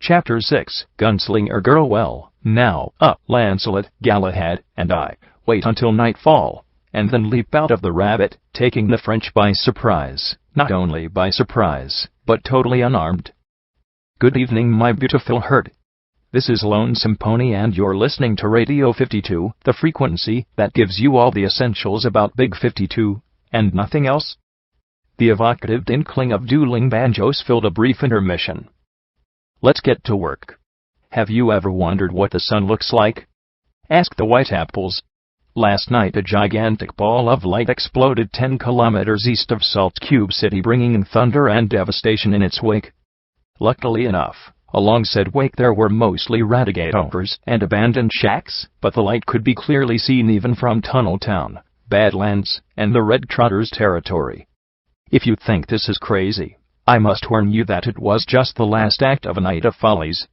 Chapter 6, Gunslinger Girl. Well, now, Lancelot, Galahad, and I wait until nightfall, and then leap out of the rabbit, taking the French by surprise. Not only by surprise, but totally unarmed. Good evening, my beautiful herd. This is Lonesome Pony, and you're listening to Radio 52, the frequency that gives you all the essentials about Big 52, and nothing else. The evocative tinkling of dueling banjos filled a brief intermission. Let's get to work. Have you ever wondered what the sun looks like? Ask the white apples. Last night a gigantic ball of light exploded 10 kilometers east of Salt Cube City, bringing thunder and devastation in its wake. Luckily enough, along said wake there were mostly radiators and abandoned shacks, but the light could be clearly seen even from Tunnel Town, Badlands, and the Red Trotters territory. If you think this is crazy, I must warn you that it was just the last act of a night of follies.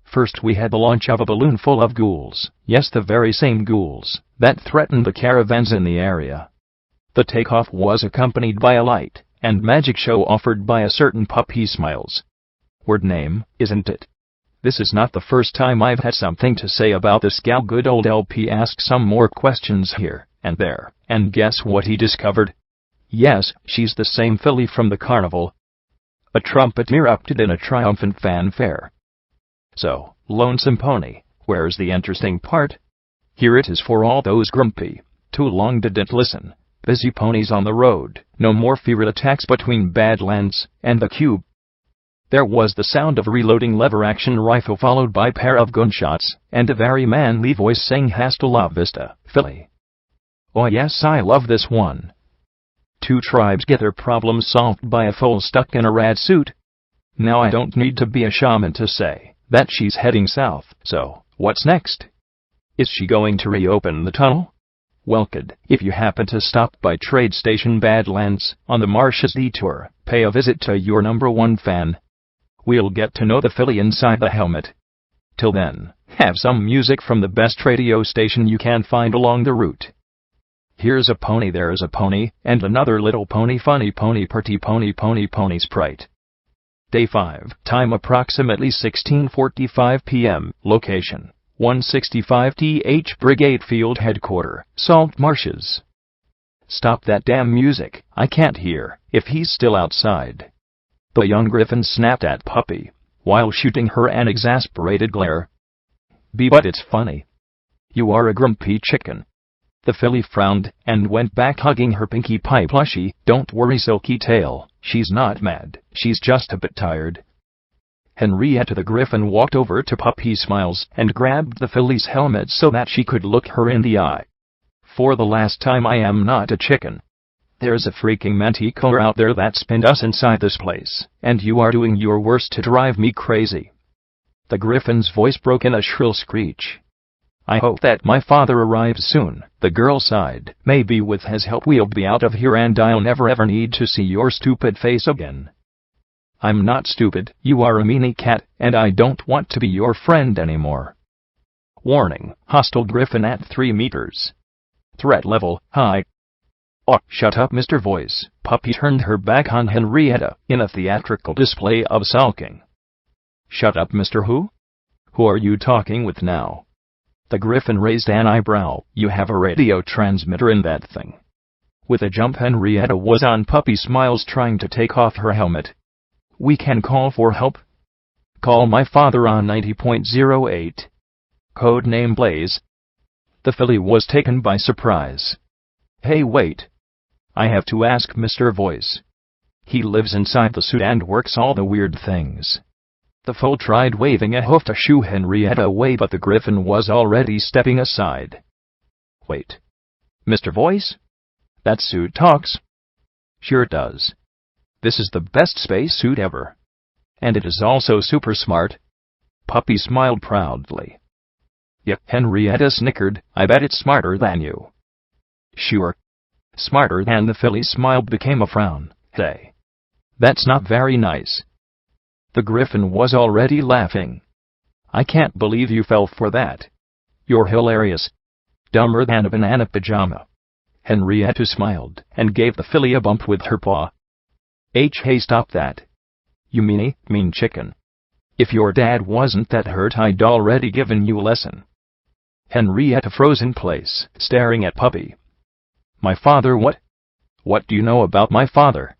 First we had the launch of a balloon full of ghouls, yes, the very same ghouls that threatened the caravans in the area. The takeoff was accompanied by a light and magic show offered by a certain Puppy Smiles. Word name, isn't it? This is not the first time I've had something to say about this gal. Good old LP asked some more questions here and there, and guess what he discovered? Yes, she's the same filly from the carnival. A trumpet erupted in a triumphant fanfare. So, Lonesome Pony, where's the interesting part? Here it is for all those grumpy, too long didn't listen, busy ponies on the road. No more feared attacks between Badlands and the Cube. There was the sound of a reloading lever-action rifle, followed by a pair of gunshots, and a very manly voice saying "Hasta la vista, Philly." Oh yes, I love this one. Two tribes get their problems solved by a fool stuck in a rad suit. Now I don't need to be a shaman to say that she's heading south, so what's next? Is she going to reopen the tunnel? Well, good. If you happen to stop by Trade Station Badlands on the Marshes detour, pay a visit to your #1 fan. We'll get to know the filly inside the helmet. Till then, have some music from the best radio station you can find along the route. Here's a pony, there's a pony, and another little pony, funny pony, pretty pony, pony sprite. Day 5, time approximately 16:45 p.m., location 165 th Brigade Field Headquarters, Salt Marshes. Stop that damn music, I can't hear if he's still outside. The young griffin snapped at Puppy, while shooting her an exasperated glare. But it's funny. You are a grumpy chicken. The filly frowned, and went back hugging her Pinkie Pie plushie. Don't worry, Silky Tail, she's not mad, she's just a bit tired. Henrietta the Griffin walked over to Puppy Smiles and grabbed the filly's helmet so that she could look her in the eye. For the last time, I am not a chicken. There's a freaking manticore out there that's pinned us inside this place, and you are doing your worst to drive me crazy. The Griffin's voice broke in a shrill screech. I hope that my father arrives soon, the girl sighed. Maybe with his help we'll be out of here and I'll never ever need to see your stupid face again. I'm not stupid, you are a meanie cat, and I don't want to be your friend anymore. Warning, hostile griffin at 3 meters. Threat level, high. Oh, shut up, Mr. Voice. Puppy turned her back on Henrietta in a theatrical display of sulking. Shut up, Mr. Who? Who are you talking with now? The Griffin raised an eyebrow. You have a radio transmitter in that thing. With a jump, Henrietta was on Puppy Smiles, trying to take off her helmet. We can call for help. Call my father on 90.08. Code name Blaze. The filly was taken by surprise. Hey, wait. I have to ask Mr. Voice. He lives inside the suit and works all the weird things. The foal tried waving a hoof to shoo Henrietta away, but the Griffin was already stepping aside. Wait. Mr. Voice? That suit talks? Sure it does. This is the best space suit ever. And it is also super smart. Puppy smiled proudly. Yeah, Henrietta snickered. I bet it's smarter than you. Sure. Smarter than. The filly's smile became a frown. Hey. That's not very nice. The Griffin was already laughing. I can't believe you fell for that. You're hilarious. Dumber than a banana pajama. Henrietta smiled and gave the filly a bump with her paw. Hey, stop that. You mean chicken. If your dad wasn't that hurt, I'd already given you a lesson. Henrietta froze in place, staring at Puppy. My father? What? What do you know about my father?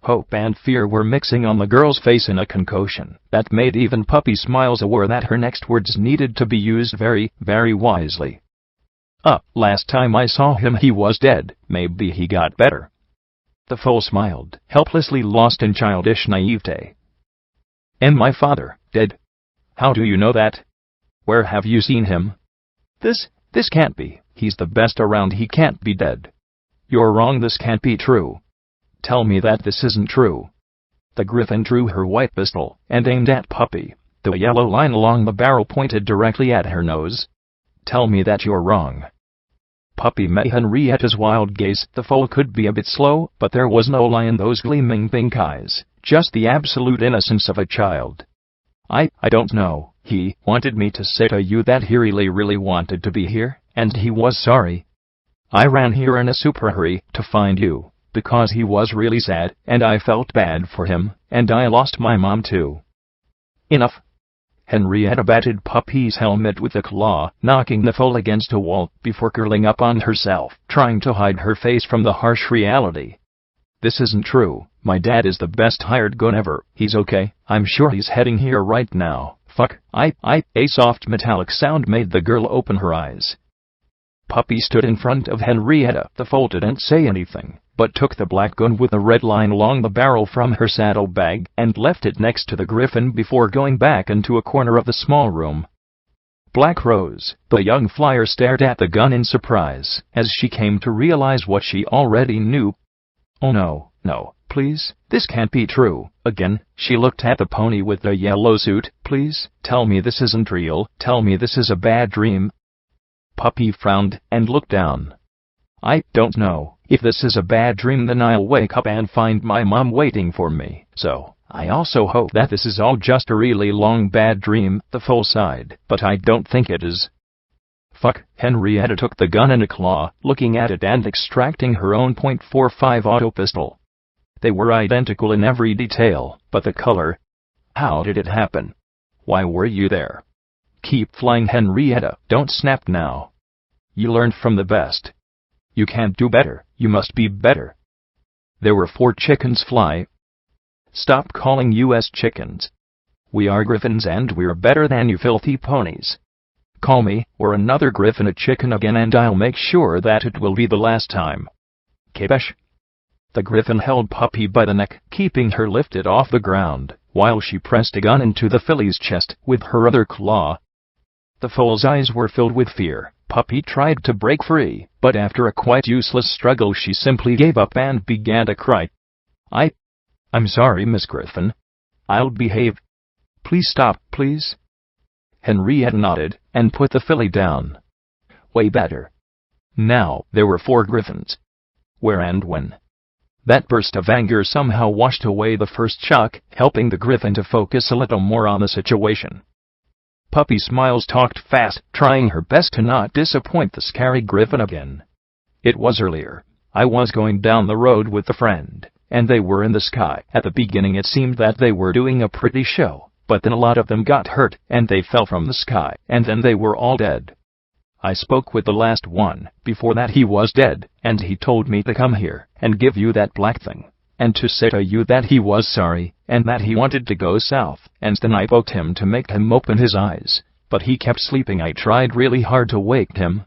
Hope and fear were mixing on the girl's face in a concoction that made even Puppy Smiles aware that her next words needed to be used very, very wisely. Last time I saw him he was dead. Maybe he got better. The foal smiled, helplessly lost in childish naivete. And my father, dead? How do you know that? Where have you seen him? This can't be. He's the best around. He can't be dead. You're wrong. This can't be true. Tell me that this isn't true. The Griffin drew her white pistol and aimed at Puppy. The yellow line along the barrel pointed directly at her nose. Tell me that you're wrong. Puppy met Henrietta's wild gaze. The foal could be a bit slow, but there was no lie in those gleaming pink eyes, just the absolute innocence of a child. I don't know. He wanted me to say to you that he really wanted to be here, and he was sorry. I ran here in a super hurry to find you, because he was really sad, and I felt bad for him, and I lost my mom too. Enough. Henrietta batted Puppy's helmet with a claw, knocking the foal against a wall before curling up on herself, trying to hide her face from the harsh reality. This isn't true. My dad is the best hired gun ever. He's okay. I'm sure he's heading here right now. Fuck. A soft metallic sound made the girl open her eyes. Puppy stood in front of Henrietta. The foal didn't say anything, but took the black gun with the red line along the barrel from her saddlebag and left it next to the Griffin before going back into a corner of the small room. Black Rose, the young flyer, stared at the gun in surprise as she came to realize what she already knew. Oh no, please, this can't be true. Again, she looked at the pony with the yellow suit. Please, tell me this isn't real. Tell me this is a bad dream. Puppy frowned and looked down. I don't know. If this is a bad dream, then I'll wake up and find my mom waiting for me. So, I also hope that this is all just a really long bad dream. The foal sighed, but I don't think it is. Fuck. Henrietta took the gun in a claw, looking at it and extracting her own .45 auto pistol. They were identical in every detail, but the color. How did it happen? Why were you there? Keep flying, Henrietta. Don't snap now. You learned from the best. You can't do better. You must be better. There were 4 chickens fly. Stop calling us chickens. We are griffins and we're better than you filthy ponies. Call me or another griffin a chicken again and I'll make sure that it will be the last time. Kabesh. The Griffin held Puppy by the neck, keeping her lifted off the ground, while she pressed a gun into the filly's chest with her other claw. The foal's eyes were filled with fear. Puppy tried to break free, but after a quite useless struggle she simply gave up and began to cry. I'm sorry, Miss Griffin. I'll behave. Please stop, please. Henrietta nodded and put the filly down. Way better. Now, there were 4 griffins. Where and when? That burst of anger somehow washed away the first shock, helping the Griffin to focus a little more on the situation. Puppy Smiles talked fast, trying her best to not disappoint the scary Griffin again. It was earlier. I was going down the road with a friend, and they were in the sky. At the beginning it seemed that they were doing a pretty show, but then a lot of them got hurt, and they fell from the sky, and then they were all dead. I spoke with the last one. Before that he was dead, and he told me to come here and give you that black thing, and to say to you that he was sorry, and that he wanted to go south, and then I poked him to make him open his eyes, but he kept sleeping. I tried really hard to wake him.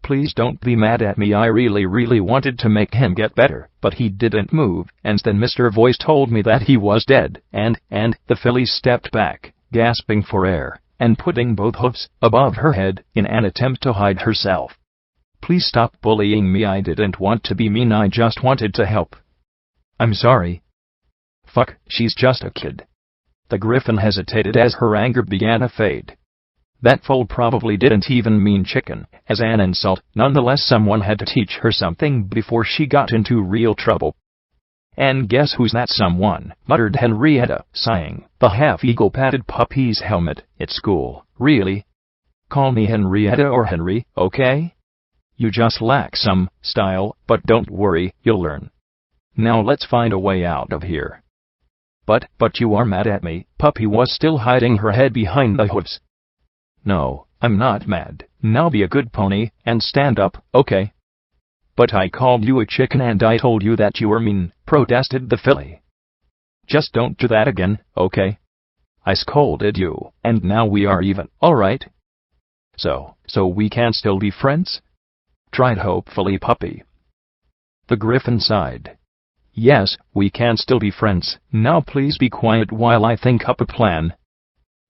Please don't be mad at me. I really wanted to make him get better, but he didn't move, and then Mr. Voice told me that he was dead, and the filly stepped back, gasping for air, and putting both hoofs above her head in an attempt to hide herself. Please stop bullying me. I didn't want to be mean. I just wanted to help. I'm sorry. Fuck, she's just a kid. The Griffin hesitated as her anger began to fade. That foal probably didn't even mean chicken as an insult. Nonetheless, someone had to teach her something before she got into real trouble. And guess who's that someone? Muttered Henrietta, sighing. The half-eagle patted Puppy's helmet. It's school. Really? Call me Henrietta or Henry, okay? You just lack some style, but don't worry, you'll learn. Now let's find a way out of here. But you are mad at me." Puppy was still hiding her head behind the hooves. "No, I'm not mad. Now be a good pony and stand up, okay?" "But I called you a chicken and I told you that you were mean," protested the filly. "Just don't do that again, okay? I scolded you, and now we are even, alright? So we can still be friends?" tried hopefully Puppy. The Griffin sighed. "Yes, we can still be friends. Now please be quiet while I think up a plan."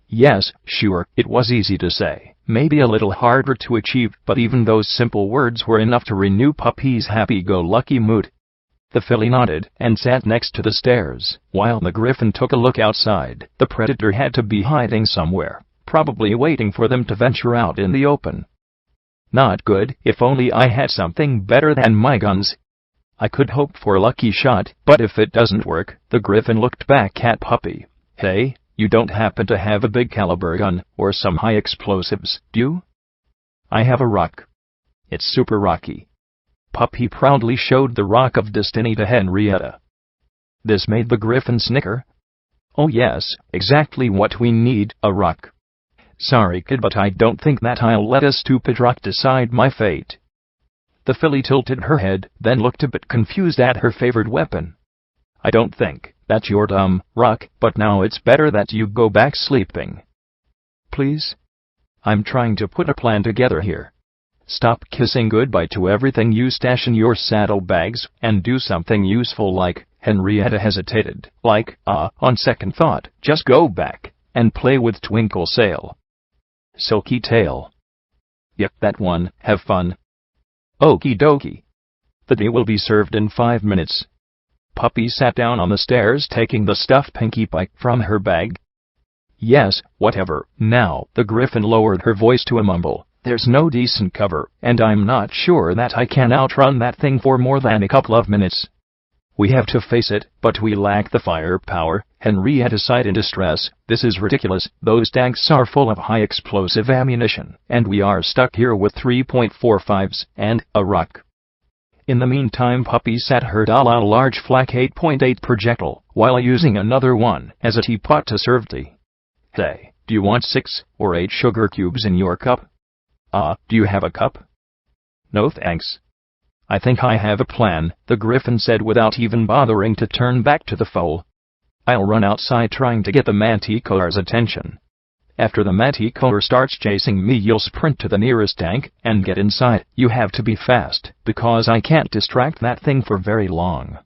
Yes, sure, it was easy to say, maybe a little harder to achieve, but even those simple words were enough to renew Puppy's happy-go-lucky mood. The filly nodded and sat next to the stairs, while the Griffin took a look outside. The predator had to be hiding somewhere, probably waiting for them to venture out in the open. Not good. If only I had something better than my guns. I could hope for a lucky shot, but if it doesn't work, the Griffin looked back at Puppy. "Hey, you don't happen to have a big caliber gun, or some high explosives, do you?" "I have a rock. It's super rocky." Puppy proudly showed the rock of destiny to Henrietta. This made the Griffin snicker. "Oh yes, exactly what we need, a rock. Sorry kid, but I don't think that I'll let a stupid rock decide my fate." The filly tilted her head, then looked a bit confused at her favorite weapon. "I don't think that's your dumb rock, but now it's better that you go back sleeping. Please? I'm trying to put a plan together here. Stop kissing goodbye to everything you stash in your saddlebags, and do something useful like," Henrietta hesitated, "on second thought, just go back and play with Twinkle Sail." "Silky Tail." "Yep, that one. Have fun." "Okie dokie. The tea will be served in 5 minutes." Puppy sat down on the stairs, taking the stuffed Pinkie Pie from her bag. "Yes, whatever." Now, the Griffin lowered her voice to a mumble. "There's no decent cover, and I'm not sure that I can outrun that thing for more than a couple of minutes. We have to face it, but we lack the firepower." Henrietta sighed in distress. "This is ridiculous. Those tanks are full of high explosive ammunition, and we are stuck here with 3.45s and a rock." In the meantime, Puppy sat her doll on a large flak 8.8 projectile, while using another one as a teapot to serve tea. "Hey, do you want 6 or 8 sugar cubes in your cup?" Do you have a cup?" "No thanks. I think I have a plan," the Griffin said without even bothering to turn back to the foal. "I'll run outside trying to get the manticore's attention. After the manticore starts chasing me, you'll sprint to the nearest tank and get inside. You have to be fast, because I can't distract that thing for very long.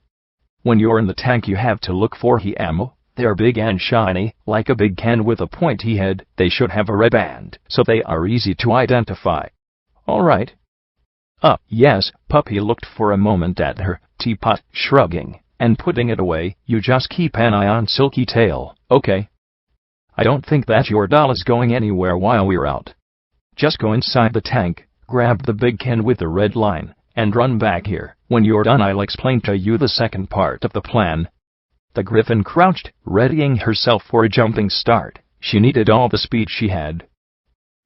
When you're in the tank, you have to look for the ammo. They're big and shiny, like a big can with a pointy head. They should have a red band, so they are easy to identify. All right?" Yes." Puppy looked for a moment at her teapot, shrugging and putting it away. "You just keep an eye on Silky Tail, okay? I don't think that your doll is going anywhere while we're out. Just go inside the tank, grab the big can with the red line, and run back here. When you're done, I'll explain to you the second part of the plan." The Griffin crouched, readying herself for a jumping start. She needed all the speed she had.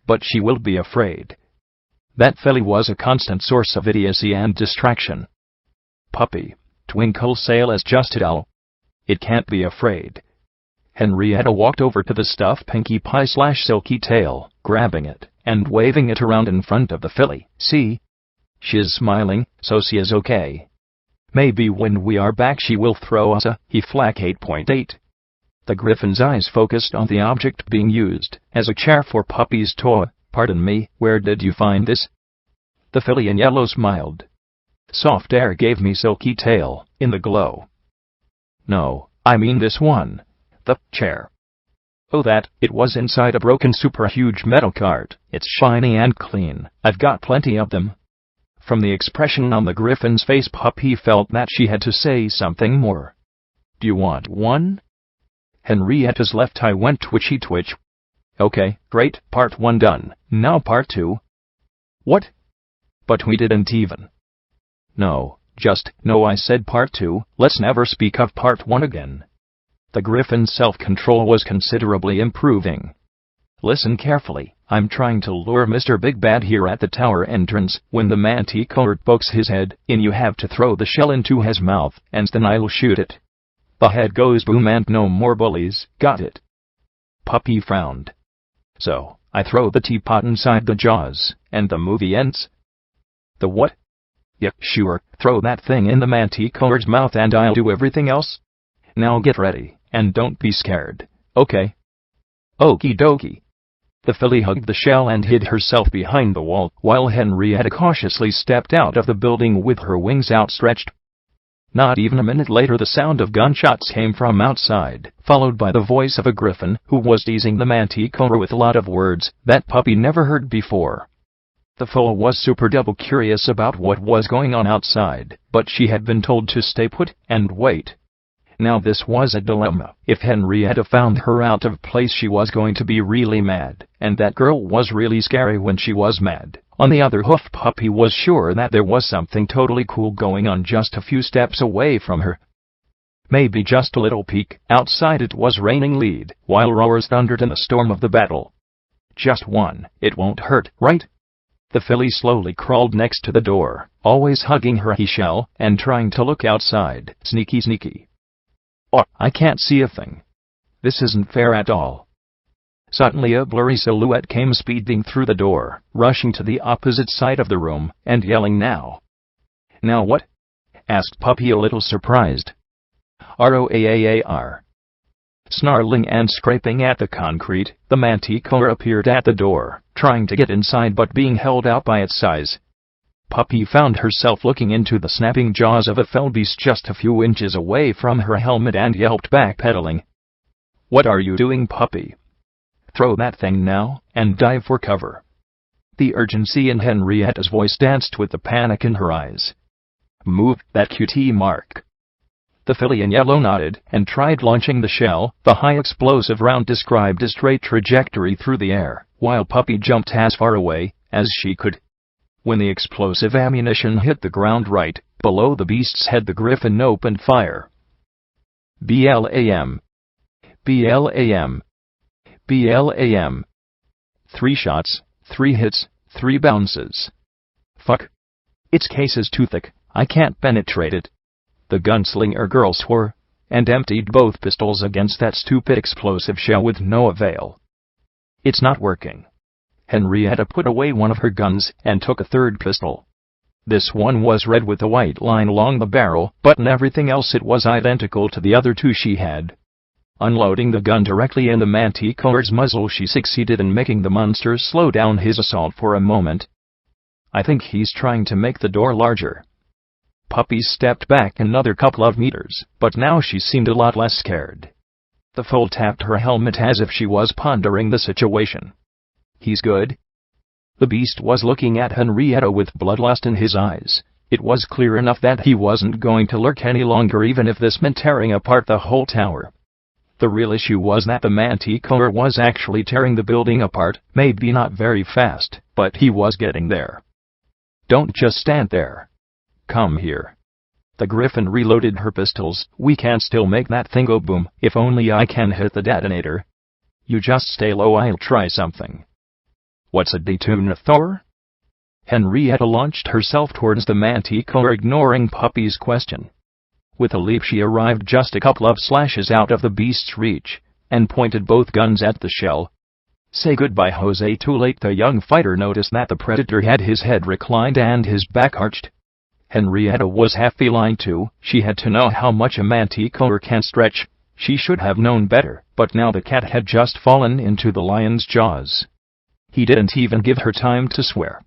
But she will be afraid. That filly was a constant source of idiocy and distraction. Puppy, Twinkle Sail is just a doll. It can't be afraid. Henrietta walked over to the stuffed Pinkie Pie/Silky Tail, grabbing it and waving it around in front of the filly. "See? She's smiling, so she is okay. Maybe when we are back she will throw us a flak 8.8. The Griffin's eyes focused on the object being used as a chair for Puppy's toy. "Pardon me, where did you find this?" The filly in yellow smiled. "Soft air gave me Silky Tail, in the glow." "No, I mean this one. The chair." "Oh, that. It was inside a broken super huge metal cart. It's shiny and clean. I've got plenty of them." From the expression on the Griffin's face, Puppy felt that she had to say something more. "Do you want one?" Henrietta's left eye went twitchy-twitch. "Okay, great. Part 1 done. Now part 2. "What? But we didn't even." No, I said part 2. Let's never speak of part 1 again." The Griffin's self-control was considerably improving. "Listen carefully. I'm trying to lure Mr. Big Bad here at the tower entrance. When the manticore pokes his head in, you have to throw the shell into his mouth, and then I'll shoot it. The head goes boom and no more bullies, got it? Puppy frowned. So, I throw the teapot inside the jaws, and the movie ends? The what? Yeah, sure, throw that thing in the manticore's mouth and I'll do everything else. Now get ready, and don't be scared, okay? Okie dokie. The filly hugged the shell and hid herself behind the wall, while Henrietta cautiously stepped out of the building with her wings outstretched. Not even a minute later the sound of gunshots came from outside, followed by the voice of a griffin, who was teasing the manticore with a lot of words that Puppy never heard before. The foal was super double curious about what was going on outside, but she had been told to stay put and wait. Now this was a dilemma. If Henrietta found her out of place, she was going to be really mad, and that girl was really scary when she was mad. On the other hoof, Puppy was sure that there was something totally cool going on just a few steps away from her. Maybe just a little peek. Outside it was raining lead, while roars thundered in the storm of the battle. Just one, it won't hurt, right? The filly slowly crawled next to the door, always hugging her he-shell, and trying to look outside. Sneaky sneaky. Oh, I can't see a thing. This isn't fair at all. Suddenly a blurry silhouette came speeding through the door, rushing to the opposite side of the room, and yelling, "Now!" "Now what?" asked Puppy, a little surprised. "Roar." Snarling and scraping at the concrete, the manticore appeared at the door, trying to get inside but being held out by its size. Puppy found herself looking into the snapping jaws of a fell beast just a few inches away from her helmet and yelped, backpedaling. "What are you doing, Puppy? Throw that thing now, and dive for cover." The urgency in Henrietta's voice danced with the panic in her eyes. "Move that QT mark." The filly in yellow nodded, and tried launching the shell. The high explosive round described a straight trajectory through the air, while Puppy jumped as far away as she could. When the explosive ammunition hit the ground right below the beast's head, the griffin opened fire. Blam. Blam. Blam. 3 shots, 3 hits, 3 bounces. Fuck. Its case is too thick, I can't penetrate it. The gunslinger girl swore, and emptied both pistols against that stupid explosive shell with no avail. "It's not working." Henrietta put away one of her guns and took a third pistol. This one was red with a white line along the barrel, but in everything else it was identical to the other 2 she had. Unloading the gun directly in the manticore's muzzle, she succeeded in making the monster slow down his assault for a moment. "I think he's trying to make the door larger." Puppy stepped back another couple of meters, but now she seemed a lot less scared. The foal tapped her helmet as if she was pondering the situation. "He's good?" The beast was looking at Henrietta with bloodlust in his eyes. It was clear enough that he wasn't going to lurk any longer, even if this meant tearing apart the whole tower. The real issue was that the manticore was actually tearing the building apart, maybe not very fast, but he was getting there. "Don't just stand there. Come here." The griffin reloaded her pistols. "We can still make that thing go boom, if only I can hit the detonator. You just stay low, I'll try something." "What's a detonator?" Henrietta launched herself towards the manticore, ignoring Puppy's question. With a leap she arrived just a couple of slashes out of the beast's reach, and pointed both guns at the shell. "Say goodbye, Jose." Too late, the young fighter noticed that the predator had his head reclined and his back arched. Henrietta was half feline too. She had to know how much a manticore can stretch. She should have known better, but now the cat had just fallen into the lion's jaws. He didn't even give her time to swear.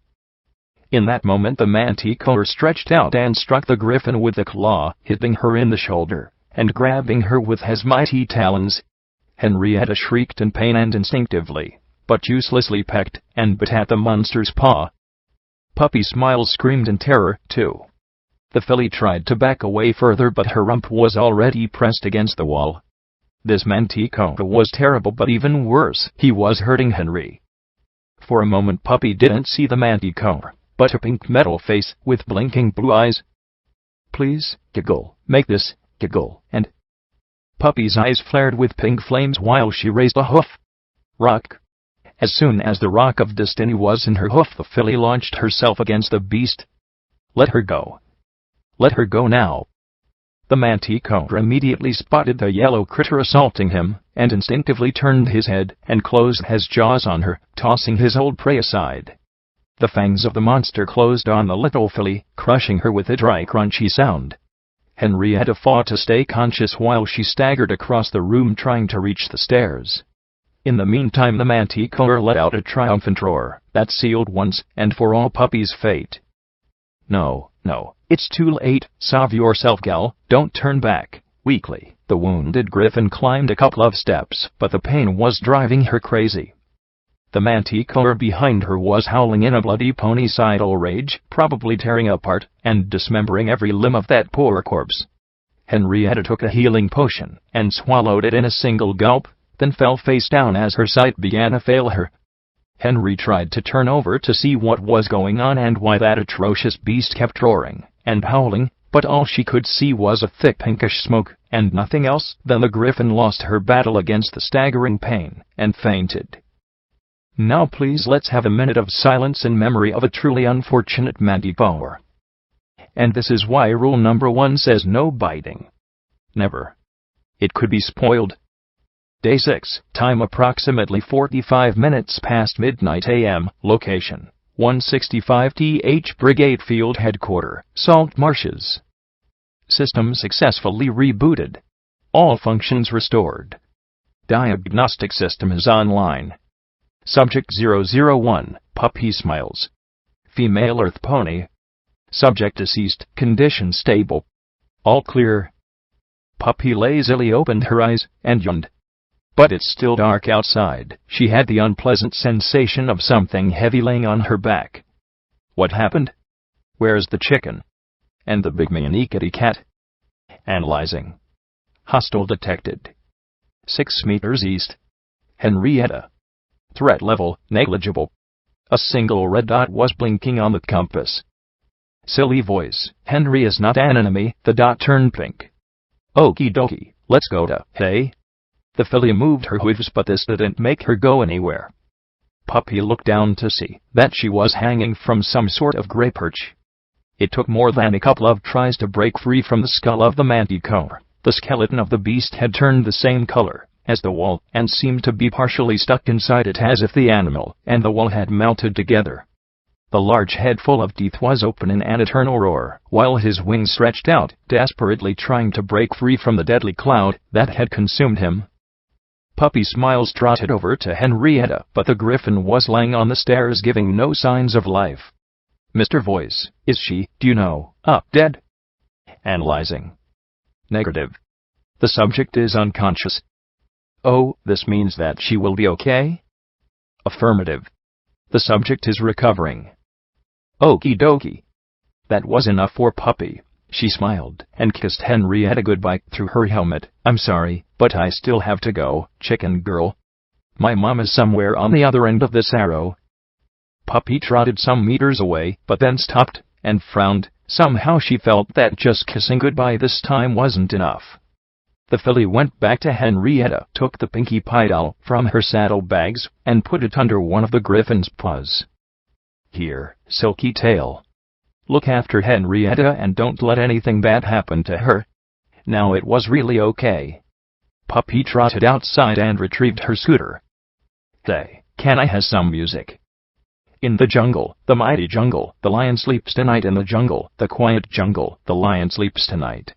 In that moment the manticore stretched out and struck the griffin with a claw, hitting her in the shoulder, and grabbing her with his mighty talons. Henrietta shrieked in pain and instinctively, but uselessly pecked and bit at the monster's paw. Puppy smiled, screamed in terror, too. The filly tried to back away further, but her rump was already pressed against the wall. This manticore was terrible, but even worse, he was hurting Henry. For a moment Puppy didn't see the manticore, but a pink metal face with blinking blue eyes. "Please, giggle, make this, giggle," and Puppy's eyes flared with pink flames while she raised a hoof. "Rock." As soon as the rock of destiny was in her hoof, the filly launched herself against the beast. "Let her go. Let her go now." The manticore immediately spotted the yellow critter assaulting him, and instinctively turned his head and closed his jaws on her, tossing his old prey aside. The fangs of the monster closed on the little filly, crushing her with a dry crunchy sound. Henrietta fought to stay conscious while she staggered across the room trying to reach the stairs. In the meantime the manticore let out a triumphant roar that sealed once and for all Puppy's fate. No, it's too late, salve yourself gal, don't turn back. Weakly, the wounded griffin climbed a couple of steps, but the pain was driving her crazy. The manticore behind her was howling in a bloody ponycidal rage, probably tearing apart and dismembering every limb of that poor corpse. Henrietta took a healing potion and swallowed it in a single gulp, then fell face down as her sight began to fail her. Henry tried to turn over to see what was going on and why that atrocious beast kept roaring and howling, but all she could see was a thick pinkish smoke and nothing else. Then the griffin lost her battle against the staggering pain and fainted. Now please let's have a minute of silence in memory of a truly unfortunate manticore. And this is why rule number 1 says no biting. Never. It could be spoiled. Day 6, time approximately 45 minutes past midnight AM, location 165th Brigade Field Headquarters, Salt Marshes. System successfully rebooted. All functions restored. Diagnostic system is online. Subject 001, Puppy smiles. Female Earth Pony. Subject deceased, condition stable. All clear. Puppy lazily opened her eyes and yawned. But it's still dark outside. She had the unpleasant sensation of something heavy laying on her back. What happened? Where's the chicken? And the big meanie kitty cat? Analyzing. Hostile detected. 6 meters east. Henrietta. Threat level, negligible. A single red dot was blinking on the compass. Silly voice, Henry is not an enemy. The dot turned pink. Okie dokie, let's go to, hey? The filly moved her hooves, but this didn't make her go anywhere. Puppy looked down to see that she was hanging from some sort of gray perch. It took more than a couple of tries to break free from the skull of the manticore. The skeleton of the beast had turned the same color as the wall and seemed to be partially stuck inside it, as if the animal and the wall had melted together. The large head full of teeth was open in an eternal roar, while his wings stretched out, desperately trying to break free from the deadly cloud that had consumed him. Puppy Smiles trotted over to Henrietta, but the griffin was lying on the stairs giving no signs of life. Mr. Voice, is she, do you know, dead? Analyzing. Negative. The subject is unconscious. Oh, this means that she will be okay? Affirmative. The subject is recovering. Okie dokie. That was enough for Puppy. She smiled and kissed Henrietta goodbye through her helmet. I'm sorry, but I still have to go, chicken girl. My mom is somewhere on the other end of this arrow. Puppy trotted some meters away, but then stopped and frowned. Somehow she felt that just kissing goodbye this time wasn't enough. The filly went back to Henrietta, took the Pinkie Pie doll from her saddlebags, and put it under one of the griffin's paws. Here, Silky Tail. Look after Henrietta and don't let anything bad happen to her. Now it was really okay. Puppy trotted outside and retrieved her scooter. Hey, can I have some music? In the jungle, the mighty jungle, the lion sleeps tonight. In the jungle, the quiet jungle, the lion sleeps tonight.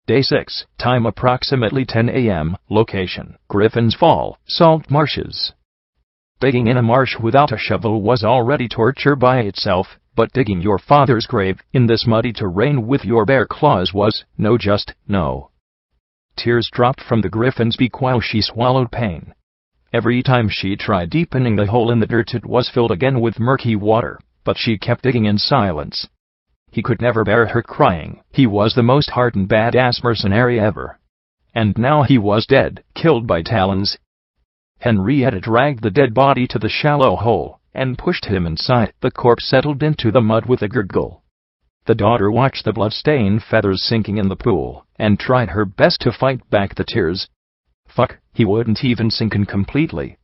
Day 6, time approximately 10 AM, location, Griffin's Fall, Salt Marshes. Digging in a marsh without a shovel was already torture by itself, but digging your father's grave in this muddy terrain with your bare claws was, no. Tears dropped from the griffin's beak while she swallowed pain. Every time she tried deepening the hole in the dirt, it was filled again with murky water, but she kept digging in silence. He could never bear her crying. He was the most hardened badass mercenary ever. And now he was dead, killed by talons. Henrietta dragged the dead body to the shallow hole and pushed him inside. The corpse settled into the mud with a gurgle. The daughter watched the blood-stained feathers sinking in the pool and tried her best to fight back the tears. Fuck, he wouldn't even sink in completely.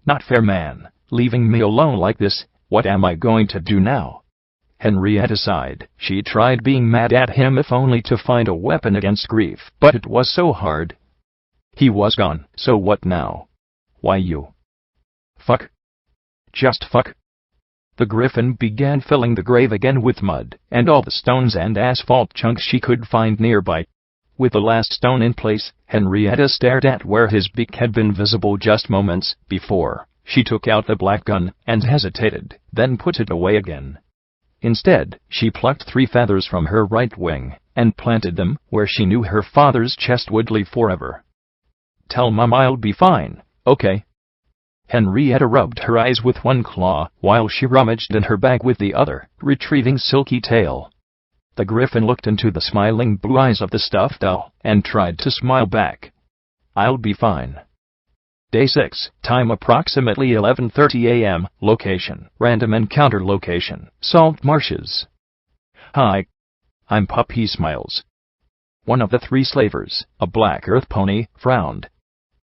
Not fair, man. Leaving me alone like this. What am I going to do now? Henrietta sighed. She tried being mad at him if only to find a weapon against grief, but it was so hard. He was gone, so what now? Why you? Fuck. Just fuck. The griffin began filling the grave again with mud, and all the stones and asphalt chunks she could find nearby. With the last stone in place, Henrietta stared at where his beak had been visible just moments before. She took out the black gun, and hesitated, then put it away again. Instead, she plucked 3 feathers from her right wing, and planted them where she knew her father's chest would live forever. Tell Mom I'll be fine, okay? Henrietta rubbed her eyes with one claw, while she rummaged in her bag with the other, retrieving Silky Tail. The griffin looked into the smiling blue eyes of the stuffed doll, and tried to smile back. I'll be fine. Day 6, time approximately 11:30 a.m., location, random encounter location, salt marshes. Hi. I'm Puppy Smiles. One of the 3 slavers, a black earth pony, frowned.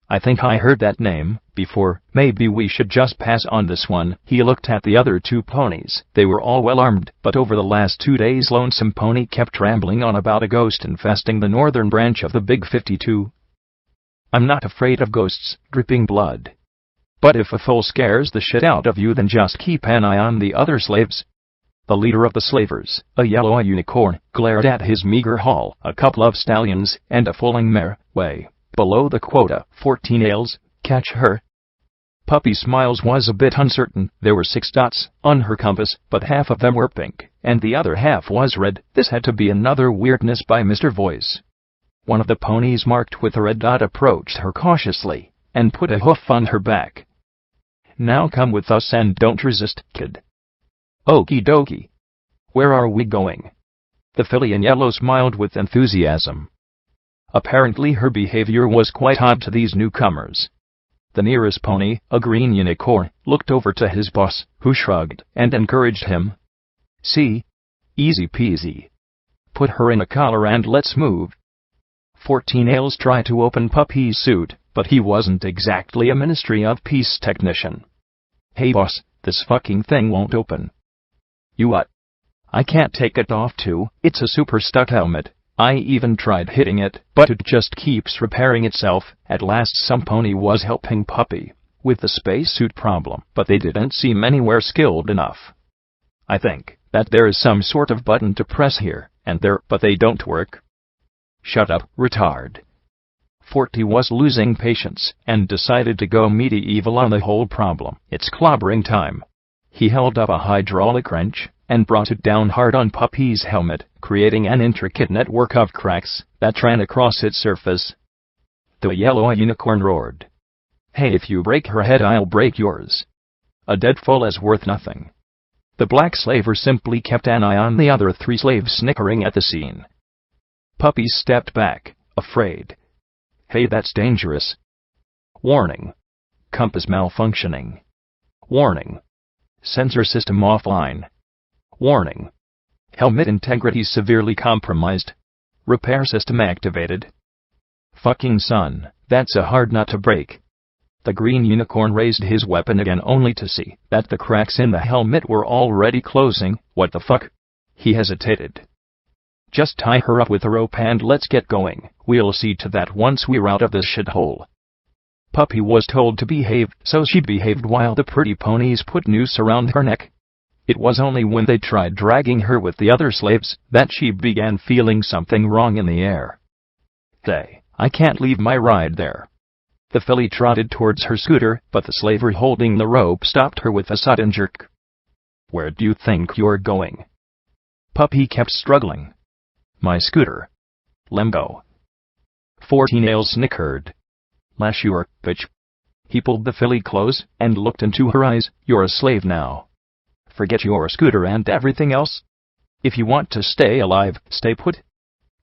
I think I heard that name before. Maybe we should just pass on this one. He looked at the other 2 ponies. They were all well armed, but over the last 2 days Lonesome Pony kept rambling on about a ghost infesting the northern branch of the Big 52. I'm not afraid of ghosts, dripping blood. But if a fool scares the shit out of you, then just keep an eye on the other slaves. The leader of the slavers, a yellow unicorn, glared at his meager haul, a couple of stallions, and a foaling mare, way below the quota, 14 ales, catch her. Puppy Smiles was a bit uncertain. There were 6 dots on her compass, but half of them were pink, and the other half was red. This had to be another weirdness by Mr. Voice. One of the ponies marked with a red dot approached her cautiously, and put a hoof on her back. Now come with us and don't resist, kid. Okie dokie. Where are we going? The filly in yellow smiled with enthusiasm. Apparently her behavior was quite odd to these newcomers. The nearest pony, a green unicorn, looked over to his boss, who shrugged and encouraged him. See? Easy peasy. Put her in a collar and let's move. 14 ales tried to open Puppy's suit, but he wasn't exactly a Ministry of Peace technician. Hey boss, this fucking thing won't open. You what? I can't take it off too. It's a super stuck helmet. I even tried hitting it, but it just keeps repairing itself. At last some pony was helping Puppy with the spacesuit problem, but they didn't seem anywhere skilled enough. I think that there is some sort of button to press here and there, but they don't work. Shut up, retard. Forty was losing patience, and decided to go medieval on the whole problem. It's clobbering time. He held up a hydraulic wrench, and brought it down hard on Puppy's helmet, creating an intricate network of cracks that ran across its surface. The yellow unicorn roared. Hey, if you break her head I'll break yours. A dead foal is worth nothing. The black slaver simply kept an eye on the other 3 slaves snickering at the scene. Puppy stepped back, afraid. Hey, that's dangerous. Warning. Compass malfunctioning. Warning. Sensor system offline. Warning. Helmet integrity severely compromised. Repair system activated. Fucking son, that's a hard nut to break. The green unicorn raised his weapon again only to see that the cracks in the helmet were already closing. What the fuck? He hesitated. Just tie her up with a rope and let's get going. We'll see to that once we're out of this shithole. Puppy was told to behave, so she behaved while the pretty ponies put noose around her neck. It was only when they tried dragging her with the other slaves that she began feeling something wrong in the air. I can't leave my ride there. The filly trotted towards her scooter, but the slaver holding the rope stopped her with a sudden jerk. Where do you think you're going? Puppy kept struggling. My scooter. Lemgo. 14 ales snickered. Lash your bitch. He pulled the filly close and looked into her eyes. You're a slave now. Forget your scooter and everything else. If you want to stay alive, stay put.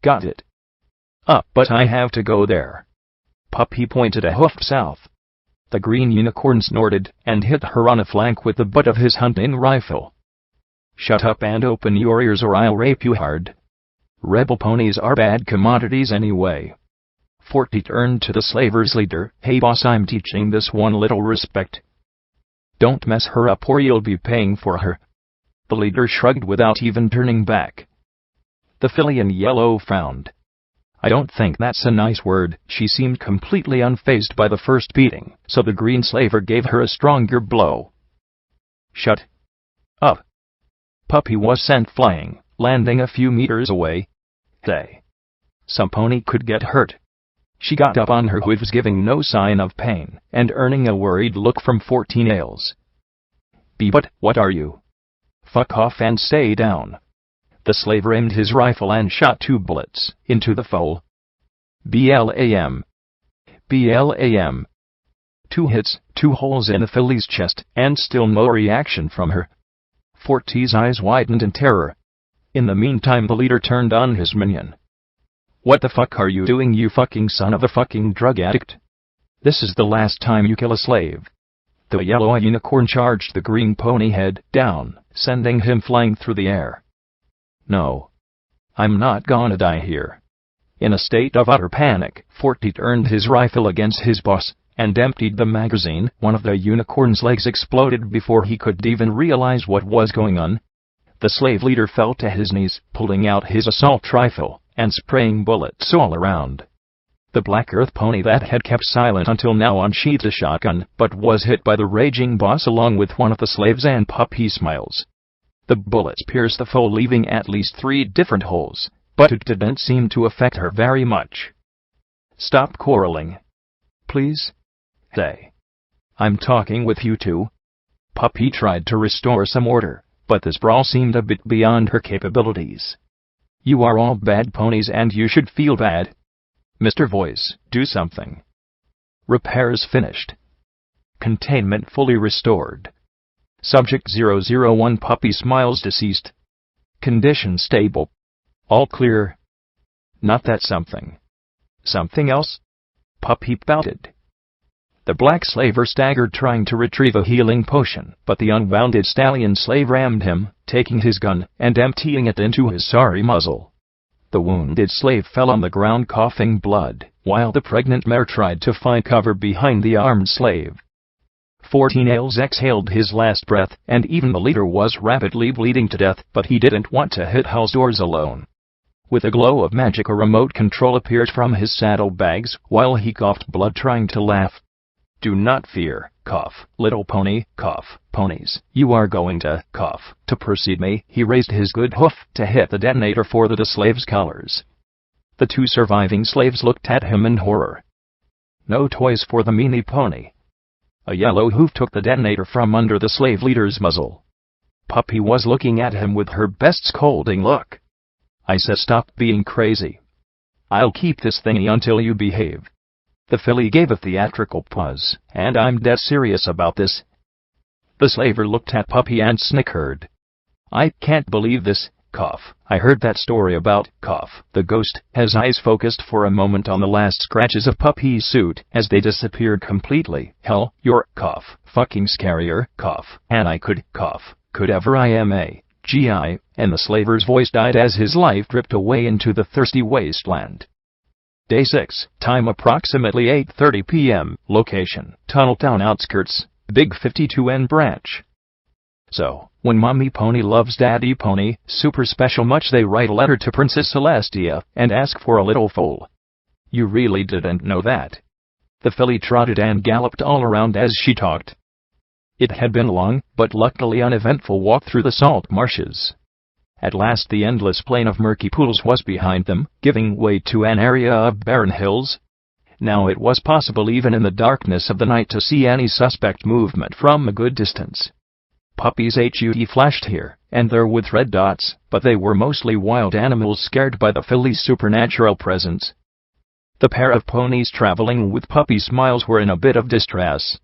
Got it? But I have to go there. Puppy pointed a hoof south. The green unicorn snorted and hit her on the flank with the butt of his hunting rifle. Shut up and open your ears or I'll rape you hard. Rebel ponies are bad commodities anyway. Forty turned to the slaver's leader. Hey boss, I'm teaching this one little respect. Don't mess her up or you'll be paying for her. The leader shrugged without even turning back. The filly in yellow frowned. I don't think that's a nice word. She seemed completely unfazed by the first beating, so the green slaver gave her a stronger blow. Shut up. Puppy was sent flying, landing a few meters away. Some pony could get hurt. She got up on her hooves, giving no sign of pain, and earning a worried look from 14 ales. But what are you? Fuck off and stay down. The slaver aimed his rifle and shot 2 bullets into the foal. Blam. Blam. 2 hits, 2 holes in the filly's chest, and still no reaction from her. Forty's eyes widened in terror. In the meantime, the leader turned on his minion. What the fuck are you doing, you fucking son of a fucking drug addict? This is the last time you kill a slave. The yellow unicorn charged the green pony head down, sending him flying through the air. No. I'm not gonna die here. In a state of utter panic, Forty turned his rifle against his boss and emptied the magazine. One of the unicorn's legs exploded before he could even realize what was going on. The slave leader fell to his knees, pulling out his assault rifle and spraying bullets all around. The black earth pony that had kept silent until now unsheathed a shotgun, but was hit by the raging boss along with one of the slaves, and Puppy smiles. The bullets pierced the foal, leaving at least 3 different holes, but it didn't seem to affect her very much. Stop quarreling. Please? I'm talking with you two. Puppy tried to restore some order, but this brawl seemed a bit beyond her capabilities. You are all bad ponies and you should feel bad. Mr. Voice, do something. Repairs finished. Containment fully restored. Subject 001 Puppy smiles deceased. Condition stable. All clear. Not that something. Something else? Puppy pouted. The black slaver staggered, trying to retrieve a healing potion, but the unwounded stallion slave rammed him, taking his gun and emptying it into his sorry muzzle. The wounded slave fell on the ground coughing blood, while the pregnant mare tried to find cover behind the armed slave. 14 ales exhaled his last breath, and even the leader was rapidly bleeding to death, but he didn't want to hit hell's doors alone. With a glow of magic, a remote control appeared from his saddlebags, while he coughed blood, trying to laugh. Do not fear, cough, little pony, cough, ponies. You are going to cough to precede me. He raised his good hoof to hit the detonator for the slave's collars. The 2 surviving slaves looked at him in horror. No toys for the meanie pony. A yellow hoof took the detonator from under the slave leader's muzzle. Puppy was looking at him with her best scolding look. I said stop being crazy. I'll keep this thingy until you behave. The filly gave a theatrical pause, and I'm dead serious about this. The slaver looked at Puppy and snickered. I can't believe this, cough. I heard that story about, cough. The ghost. His eyes focused for a moment on the last scratches of Puppy's suit as they disappeared completely. Hell, you're, cough, fucking scarier, cough. And I could, cough, could ever GI, and the slaver's voice died as his life dripped away into the thirsty wasteland. Day 6, time approximately 8:30 p.m., location, Tunneltown outskirts, Big 52N branch. So, when Mommy Pony loves Daddy Pony, super special much, they write a letter to Princess Celestia and ask for a little foal. You really didn't know that? The filly trotted and galloped all around as she talked. It had been a long, but luckily uneventful walk through the salt marshes. At last the endless plain of murky pools was behind them, giving way to an area of barren hills. Now it was possible even in the darkness of the night to see any suspect movement from a good distance. Puppy's HUD flashed here and there with red dots, but they were mostly wild animals scared by the filly's supernatural presence. The pair of ponies traveling with Puppy smiles were in a bit of distress.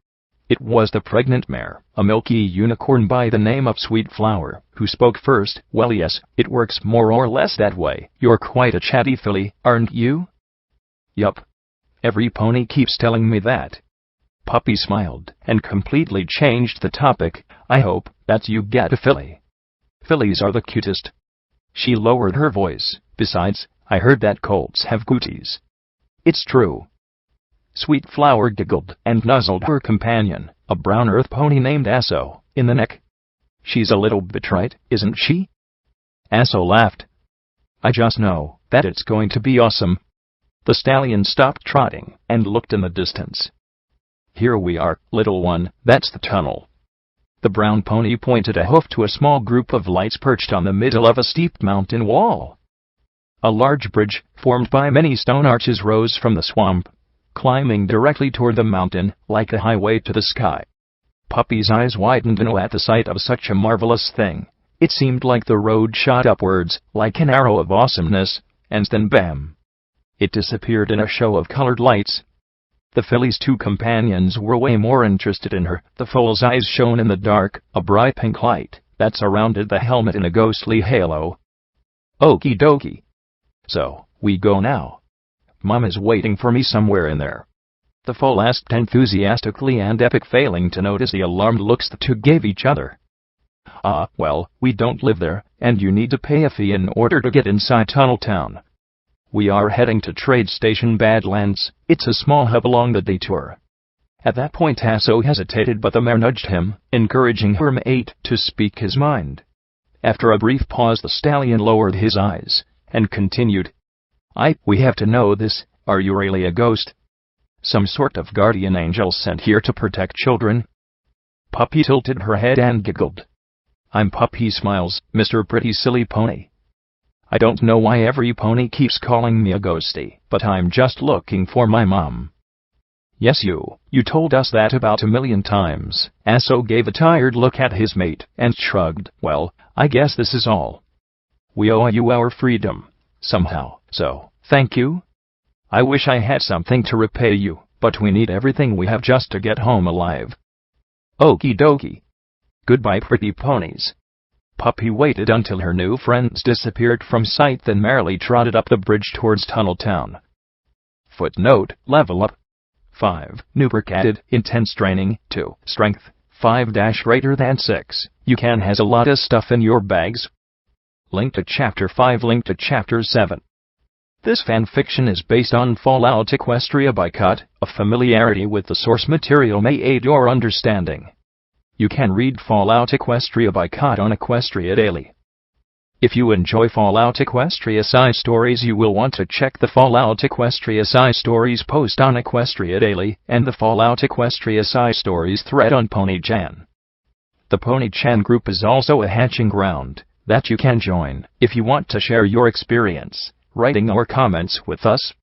It was the pregnant mare, a milky unicorn by the name of Sweet Flower, who spoke first. Well, yes, it works more or less that way. You're quite a chatty filly, aren't you? Yup. Every pony keeps telling me that. Puppy smiled and completely changed the topic. I hope that you get a filly. Fillies are the cutest. She lowered her voice. Besides, I heard that colts have cooties. It's true. Sweet Flower giggled and nuzzled her companion, a brown earth pony named Asso, in the neck. She's a little bit right, isn't she? Asso laughed. I just know that it's going to be awesome. The stallion stopped trotting and looked in the distance. Here we are, little one, that's the tunnel. The brown pony pointed a hoof to a small group of lights perched on the middle of a steep mountain wall. A large bridge, formed by many stone arches, rose from the swamp, climbing directly toward the mountain, like a highway to the sky. Puppy's eyes widened in awe at the sight of such a marvelous thing. It seemed like the road shot upwards, like an arrow of awesomeness, and then bam! It disappeared in a show of colored lights. The filly's two companions were way more interested in her. The foal's eyes shone in the dark, a bright pink light that surrounded the helmet in a ghostly halo. Okie dokie. So, we go now. Mom is waiting for me somewhere in there. The foal asked enthusiastically and Epic, failing to notice the alarmed looks the two gave each other. Well, we don't live there, and you need to pay a fee in order to get inside Tunnel Town. We are heading to Trade Station Badlands. It's a small hub along the detour. At that point Asso hesitated, but the mare nudged him, encouraging her mate to speak his mind. After a brief pause the stallion lowered his eyes and continued. We have to know this. Are you really a ghost? Some sort of guardian angel sent here to protect children? Puppy tilted her head and giggled. I'm Puppy Smiles, Mr. Pretty Silly Pony. I don't know why every pony keeps calling me a ghosty, but I'm just looking for my mom. Yes, you told us that about 1,000,000 times. Asso gave a tired look at his mate and shrugged. Well, I guess this is all. We owe you our freedom, somehow, so, thank you. I wish I had something to repay you, but we need everything we have just to get home alive. Okie dokie. Goodbye, pretty ponies. Puppy waited until her new friends disappeared from sight, then merrily trotted up the bridge towards Tunnel Town. Footnote: Level up. 5. New perk added. Intense training. 2. Strength. 5 greater than 6. You can has a lot of stuff in your bags. Link to Chapter 5. Link to Chapter 7. This fanfiction is based on Fallout Equestria by Cut. A familiarity with the source material may aid your understanding. You can read Fallout Equestria by Cut on Equestria Daily. If you enjoy Fallout Equestria side stories, you will want to check the Fallout Equestria side stories post on Equestria Daily, and the Fallout Equestria side stories thread on PonyChan. The PonyChan group is also a hatching ground that you can join if you want to share your experience, writing or comments with us.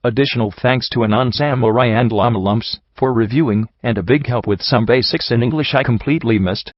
Additional thanks to Anon Samurai and Llama Lumps for reviewing, and a big help with some basics in English I completely missed.